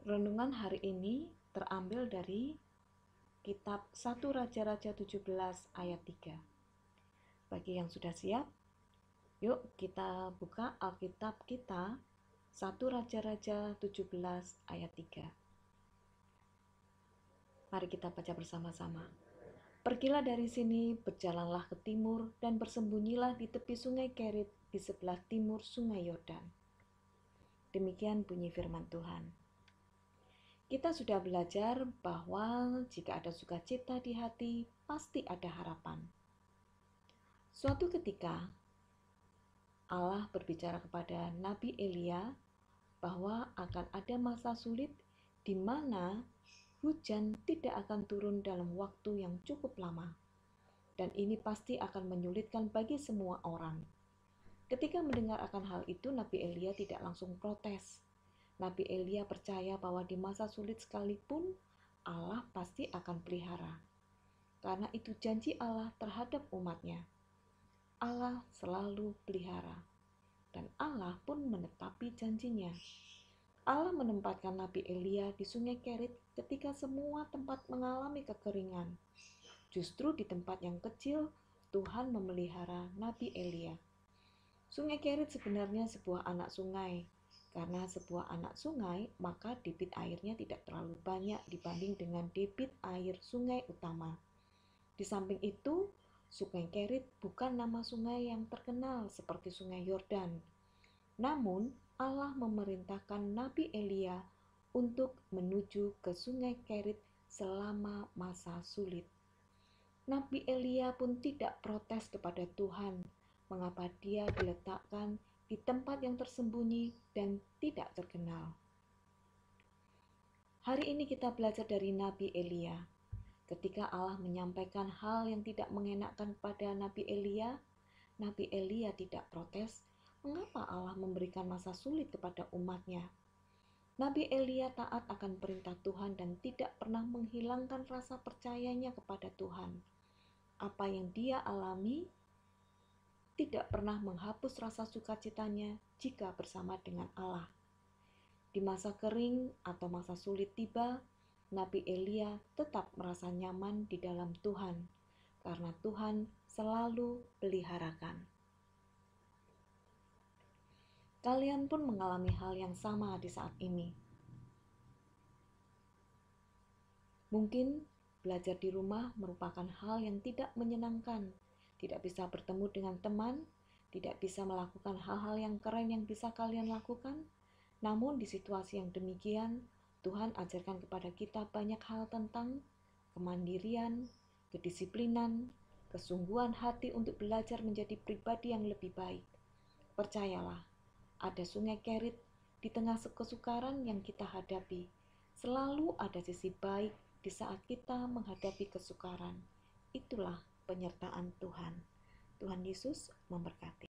Renungan hari ini terambil dari kitab 1 Raja-Raja 17 ayat 3. Bagi yang sudah siap, yuk kita buka Alkitab kita 1 Raja-Raja 17 ayat 3. Mari kita baca bersama-sama. Pergilah dari sini, berjalanlah ke timur, dan bersembunyilah di tepi sungai Kerit di sebelah timur sungai Yordan. Demikian bunyi firman Tuhan. Kita sudah belajar bahwa jika ada sukacita di hati, pasti ada harapan. Suatu ketika, Allah berbicara kepada Nabi Elia bahwa akan ada masa sulit di mana hujan tidak akan turun dalam waktu yang cukup lama. Dan ini pasti akan menyulitkan bagi semua orang. Ketika mendengar akan hal itu, Nabi Elia tidak langsung protes. Nabi Elia percaya bahwa di masa sulit sekalipun, Allah pasti akan pelihara. Karena itu janji Allah terhadap umatnya. Allah selalu pelihara. Dan Allah pun menetapi janjinya. Allah menempatkan Nabi Elia di sungai Kerit ketika semua tempat mengalami kekeringan. Justru di tempat yang kecil, Tuhan memelihara Nabi Elia. Sungai Kerit sebenarnya sebuah anak sungai. Karena sebuah anak sungai, maka debit airnya tidak terlalu banyak dibanding dengan debit air sungai utama. Di samping itu, Sungai Kerit bukan nama sungai yang terkenal seperti Sungai Yordan. Namun, Allah memerintahkan Nabi Elia untuk menuju ke Sungai Kerit selama masa sulit. Nabi Elia pun tidak protes kepada Tuhan, mengapa dia diletakkan di tempat yang tersembunyi dan tidak terkenal. Hari ini kita belajar dari Nabi Elia. Ketika Allah menyampaikan hal yang tidak mengenakkan pada Nabi Elia tidak protes, mengapa Allah memberikan masa sulit kepada umatnya. Nabi Elia taat akan perintah Tuhan dan tidak pernah menghilangkan rasa percayanya kepada Tuhan. Apa yang dia alami tidak pernah menghapus rasa sukacitanya jika bersama dengan Allah. Di masa kering atau masa sulit tiba, Nabi Elia tetap merasa nyaman di dalam Tuhan, karena Tuhan selalu peliharakan. Kalian pun mengalami hal yang sama di saat ini. Mungkin belajar di rumah merupakan hal yang tidak menyenangkan. Tidak bisa bertemu dengan teman, tidak bisa melakukan hal-hal yang keren yang bisa kalian lakukan. Namun di situasi yang demikian, Tuhan ajarkan kepada kita banyak hal tentang kemandirian, kedisiplinan, kesungguhan hati untuk belajar menjadi pribadi yang lebih baik. Percayalah, ada Sungai Kerit di tengah kesukaran yang kita hadapi. Selalu ada sisi baik di saat kita menghadapi kesukaran. Itulah penyertaan Tuhan. Tuhan Yesus memberkati.